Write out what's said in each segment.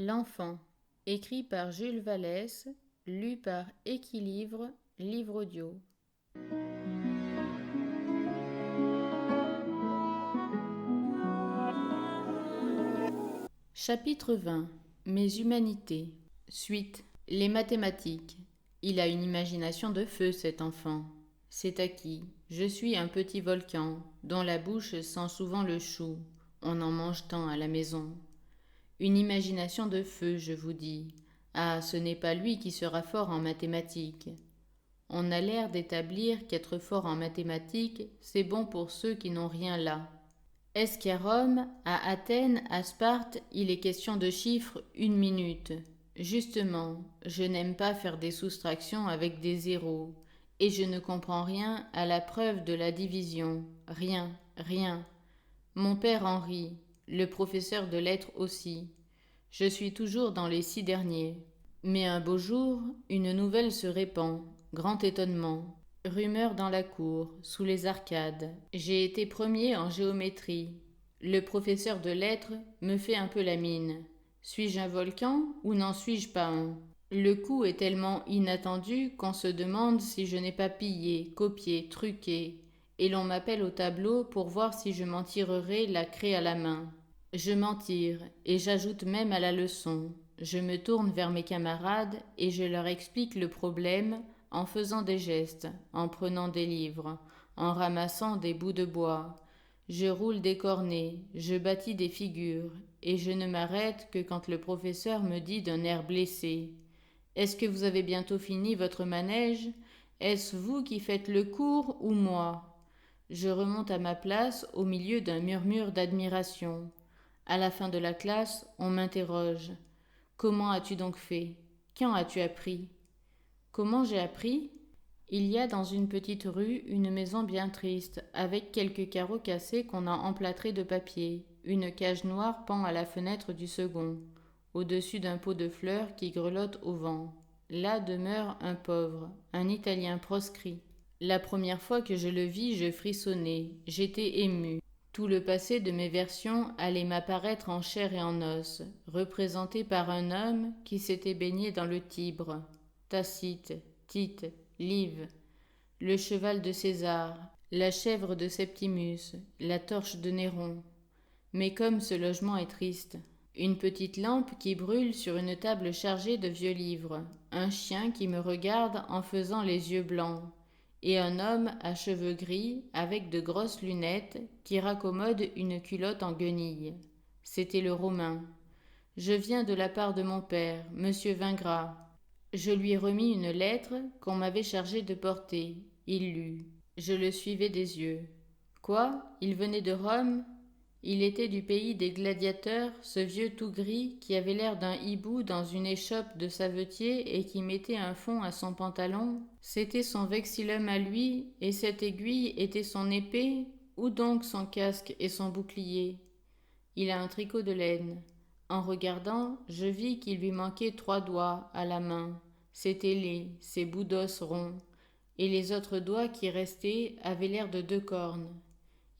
L'enfant, écrit par Jules Vallès, lu par Équilivre, livre audio. Chapitre 20. Mes humanités. Suite. Les mathématiques. Il a une imagination de feu, cet enfant. C'est acquis. Je suis un petit volcan, dont la bouche sent souvent le chou. On en mange tant à la maison. Une imagination de feu, je vous dis. Ah, ce n'est pas lui qui sera fort en mathématiques. On a l'air d'établir qu'être fort en mathématiques, c'est bon pour ceux qui n'ont rien là. Est-ce qu'à Rome, à Athènes, à Sparte, il est question de chiffres 1 minute? Justement, je n'aime pas faire des soustractions avec des zéros, et je ne comprends rien à la preuve de la division. Rien, rien. Mon père en rit, le professeur de lettres aussi. Je suis toujours dans les 6 derniers. Mais un beau jour, une nouvelle se répand, grand étonnement. Rumeur dans la cour, sous les arcades. J'ai été premier en géométrie. Le professeur de lettres me fait un peu la mine. Suis-je un volcan ou n'en suis-je pas un? Le coup est tellement inattendu qu'on se demande si je n'ai pas pillé, copié, truqué, et l'on m'appelle au tableau pour voir si je m'en tirerai la craie à la main. Je m'en tire, et j'ajoute même à la leçon. Je me tourne vers mes camarades et je leur explique le problème en faisant des gestes, en prenant des livres, en ramassant des bouts de bois. Je roule des cornets, je bâtis des figures, et je ne m'arrête que quand le professeur me dit d'un air blessé: « Est-ce que vous avez bientôt fini votre manège? Est-ce vous qui faites le cours ou moi ?» Je remonte à ma place au milieu d'un murmure d'admiration. À la fin de la classe, on m'interroge. Comment as-tu donc fait? Quand as-tu appris? Comment j'ai appris? Il y a dans une petite rue une maison bien triste, avec quelques carreaux cassés qu'on a emplâtrés de papier. Une cage noire pend à la fenêtre du second, au-dessus d'un pot de fleurs qui grelotte au vent. Là demeure un pauvre, un Italien proscrit. La première fois que je le vis, je frissonnais, j'étais ému. Tout le passé de mes versions allait m'apparaître en chair et en os, représenté par un homme qui s'était baigné dans le Tibre. Tacite, Tite, Live, le cheval de César, la chèvre de Septimus, la torche de Néron. Mais comme ce logement est triste, une petite lampe qui brûle sur une table chargée de vieux livres, un chien qui me regarde en faisant les yeux blancs, et un homme à cheveux gris avec de grosses lunettes qui raccommode une culotte en guenilles. C'était le Romain. Je viens de la part de mon père, monsieur Vingras. Je lui ai remis une lettre qu'on m'avait chargé de porter. Il lut. Je le suivais des yeux. Quoi? Il venait de Rome? Il était du pays des gladiateurs, ce vieux tout gris qui avait l'air d'un hibou dans une échoppe de savetier et qui mettait un fond à son pantalon. C'était son vexillum à lui, et cette aiguille était son épée, ou donc son casque et son bouclier. Il a un tricot de laine. En regardant, je vis qu'il lui manquait 3 doigts à la main. C'était laid, ses bouts d'os ronds, et les autres doigts qui restaient avaient l'air de 2 cornes.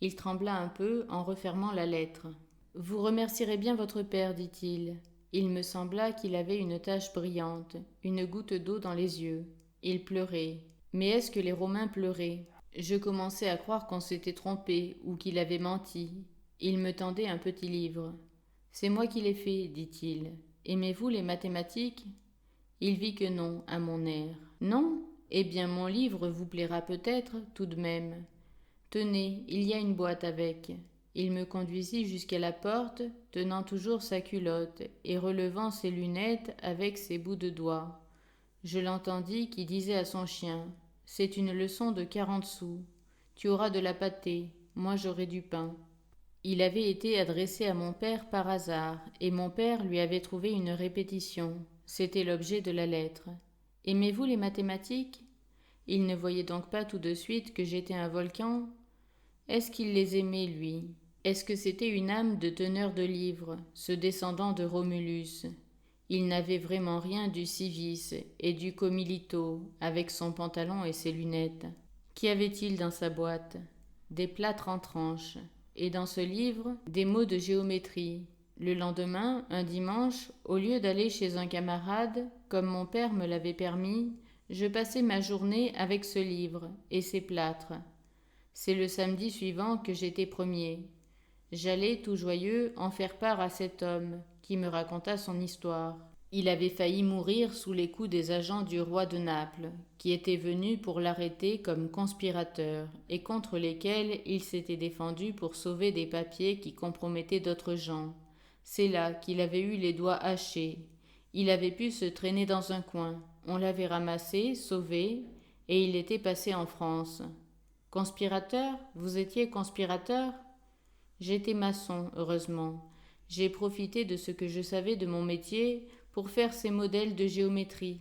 Il trembla un peu en refermant la lettre. « Vous remercierez bien votre père, dit-il. » Il me sembla qu'il avait une tache brillante, une goutte d'eau dans les yeux. Il pleurait. Mais est-ce que les Romains pleuraient? Je commençais à croire qu'on s'était trompé ou qu'il avait menti. Il me tendait un petit livre. « C'est moi qui l'ai fait, dit-il. Aimez-vous les mathématiques? » Il vit que non, à mon air. « Non? Eh bien mon livre vous plaira peut-être, tout de même. Tenez, il y a une boîte avec. » Il me conduisit jusqu'à la porte, tenant toujours sa culotte et relevant ses lunettes avec ses bouts de doigts. Je l'entendis qui disait à son chien: « C'est une leçon de 40 sous. Tu auras de la pâtée, moi j'aurai du pain. » Il avait été adressé à mon père par hasard, et mon père lui avait trouvé une répétition. C'était l'objet de la lettre. « Aimez-vous les mathématiques ?» Il ne voyait donc pas tout de suite que j'étais un volcan. Est-ce qu'il les aimait, lui? Est-ce que c'était une âme de teneur de livres, ce descendant de Romulus? Il n'avait vraiment rien du civis et du comilito, avec son pantalon et ses lunettes. Qu'y avait-il dans sa boîte? Des plâtres en tranches, et dans ce livre, des mots de géométrie. Le lendemain, un dimanche, au lieu d'aller chez un camarade, comme mon père me l'avait permis, je passais ma journée avec ce livre et ces plâtres. C'est le samedi suivant que j'étais premier. J'allais, tout joyeux, en faire part à cet homme, qui me raconta son histoire. Il avait failli mourir sous les coups des agents du roi de Naples, qui étaient venus pour l'arrêter comme conspirateur, et contre lesquels il s'était défendu pour sauver des papiers qui compromettaient d'autres gens. C'est là qu'il avait eu les doigts hachés. Il avait pu se traîner dans un coin. On l'avait ramassé, sauvé, et il était passé en France. Conspirateur? Vous étiez conspirateur? J'étais maçon, heureusement. J'ai profité de ce que je savais de mon métier pour faire ces modèles de géométrie.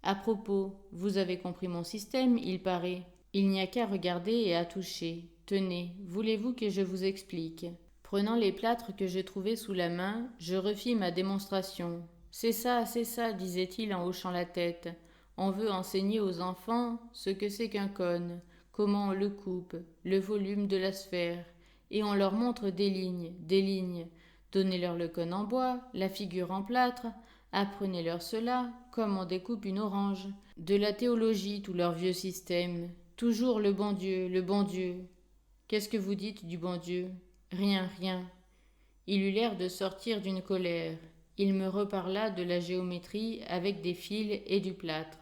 À propos, vous avez compris mon système, il paraît. Il n'y a qu'à regarder et à toucher. Tenez, voulez-vous que je vous explique? Prenant les plâtres que je trouvais sous la main, je refis ma démonstration. C'est ça, disait-il en hochant la tête. On veut enseigner aux enfants ce que c'est qu'un cône, comment on le coupe, le volume de la sphère, et on leur montre des lignes, des lignes. Donnez-leur le cône en bois, la figure en plâtre, apprenez-leur cela, comme on découpe une orange. De la théologie, tout leur vieux système. Toujours le bon Dieu, le bon Dieu. Qu'est-ce que vous dites du bon Dieu? Rien, rien. Il eut l'air de sortir d'une colère. Il me reparla de la géométrie avec des fils et du plâtre.